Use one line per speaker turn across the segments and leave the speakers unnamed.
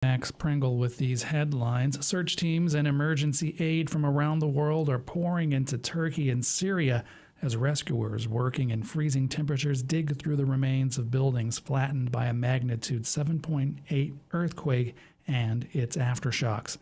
Max Pringle with these headlines. Search teams and emergency aid from around the world are pouring into Turkey and Syria as rescuers working in freezing temperatures dig through the remains of buildings flattened by a magnitude 7.8 earthquake and its aftershocks.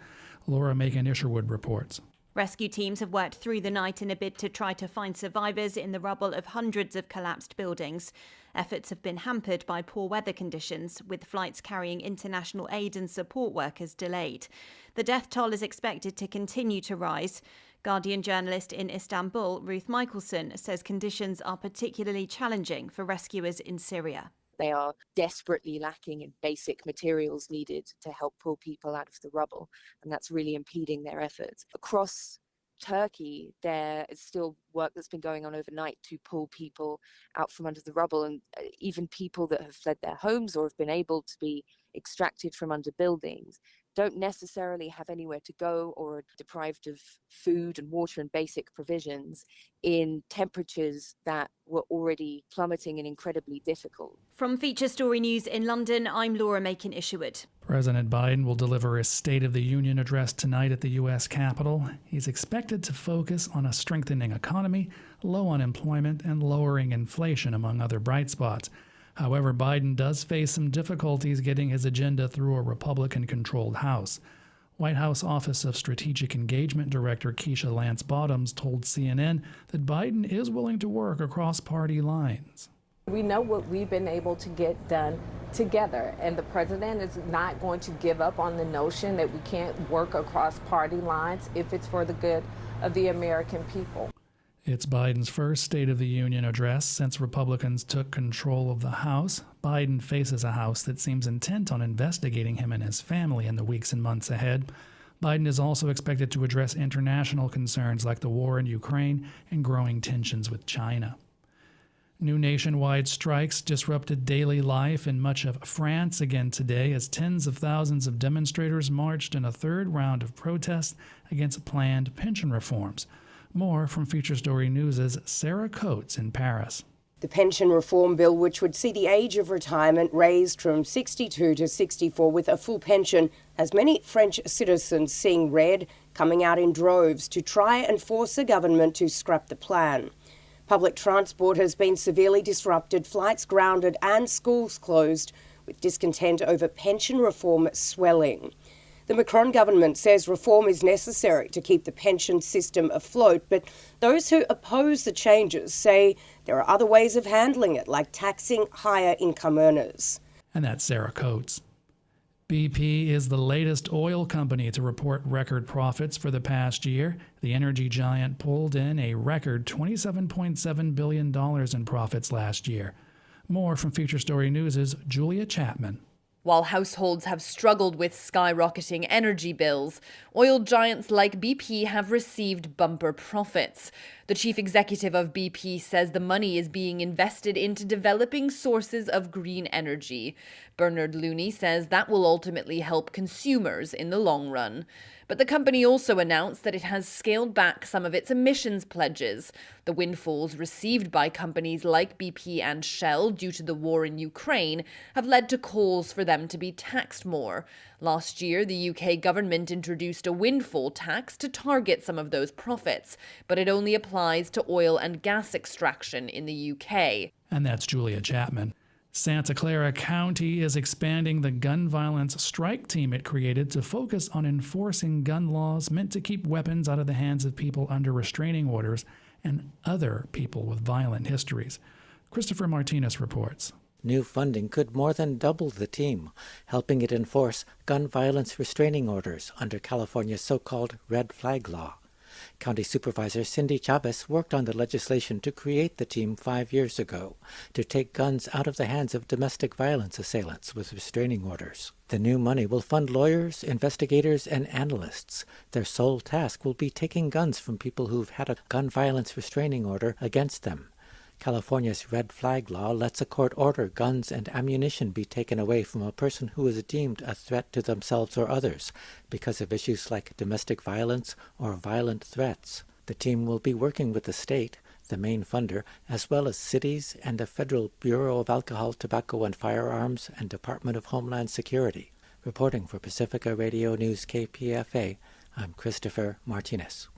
Laura Macon-Isherwood reports.
Rescue teams have worked through the night in a bid to try to find survivors in the rubble of hundreds of collapsed buildings. Efforts have been hampered by poor weather conditions, with flights carrying international aid and support workers delayed. The death toll is expected to continue to rise. Guardian journalist in Istanbul, Ruth Michelson, says conditions are particularly challenging for rescuers in Syria.
They are desperately lacking in basic materials needed to help pull people out of the rubble, and that's really impeding their efforts. Across Turkey, there is still work that's been going on overnight to pull people out from under the rubble, and even people that have fled their homes or have been able to be extracted from under buildings don't necessarily have anywhere to go or are deprived of food and water and basic provisions in temperatures that were already plummeting and incredibly difficult.
From Feature Story News in London, I'm Laura Macon-Isherwood.
President Biden will deliver his State of the Union address tonight at the U.S. Capitol. He's expected to focus on a strengthening economy, low unemployment, and lowering inflation, among other bright spots. However, Biden does face some difficulties getting his agenda through a Republican-controlled House. White House Office of Strategic Engagement Director Keisha Lance Bottoms told CNN that Biden is willing to work across party lines.
We know what we've been able to get done together, and the president is not going to give up on the notion that we can't work across party lines if it's for the good of the American people.
It's Biden's first State of the Union address since Republicans took control of the House. Biden faces a House that seems intent on investigating him and his family in the weeks and months ahead. Biden is also expected to address international concerns like the war in Ukraine and growing tensions with China. New nationwide strikes disrupted daily life in much of France again today as tens of thousands of demonstrators marched in a third round of protests against planned pension reforms. More from Feature Story News' Sarah Coates in Paris.
The pension reform bill, which would see the age of retirement raised from 62 to 64 with a full pension, has many French citizens seeing red, coming out in droves to try and force the government to scrap the plan. Public transport has been severely disrupted, flights grounded and schools closed, with discontent over pension reform swelling. The Macron government says reform is necessary to keep the pension system afloat, but those who oppose the changes say there are other ways of handling it, like taxing higher income earners.
And that's Sarah Coates. BP is the latest oil company to report record profits for the past year. The energy giant pulled in a record $27.7 billion in profits last year. More from Feature Story News' Julia Chapman.
While households have struggled with skyrocketing energy bills, oil giants like BP have received bumper profits. The chief executive of BP says the money is being invested into developing sources of green energy. Bernard Looney says that will ultimately help consumers in the long run. But the company also announced that it has scaled back some of its emissions pledges. The windfalls received by companies like BP and Shell due to the war in Ukraine have led to calls for them to be taxed more. Last year, the UK government introduced a windfall tax to target some of those profits, but it only applies to oil and gas extraction in the UK.
And that's Julia Chapman. Santa Clara County is expanding the gun violence strike team it created to focus on enforcing gun laws meant to keep weapons out of the hands of people under restraining orders and other people with violent histories. Christopher Martinez reports.
New funding could more than double the team, helping it enforce gun violence restraining orders under California's so-called red flag law. County Supervisor Cindy Chavez worked on the legislation to create the team 5 years ago to take guns out of the hands of domestic violence assailants with restraining orders. The new money will fund lawyers, investigators, and analysts. Their sole task will be taking guns from people who've had a gun violence restraining order against them. California's red flag law lets a court order guns and ammunition be taken away from a person who is deemed a threat to themselves or others because of issues like domestic violence or violent threats. The team will be working with the state, the main funder, as well as cities and the Federal Bureau of Alcohol, Tobacco and Firearms and Department of Homeland Security. Reporting for Pacifica Radio News KPFA, I'm Christopher Martinez.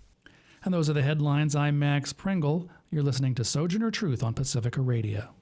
And those are the headlines. I'm Max Pringle. You're listening to Sojourner Truth on Pacifica Radio.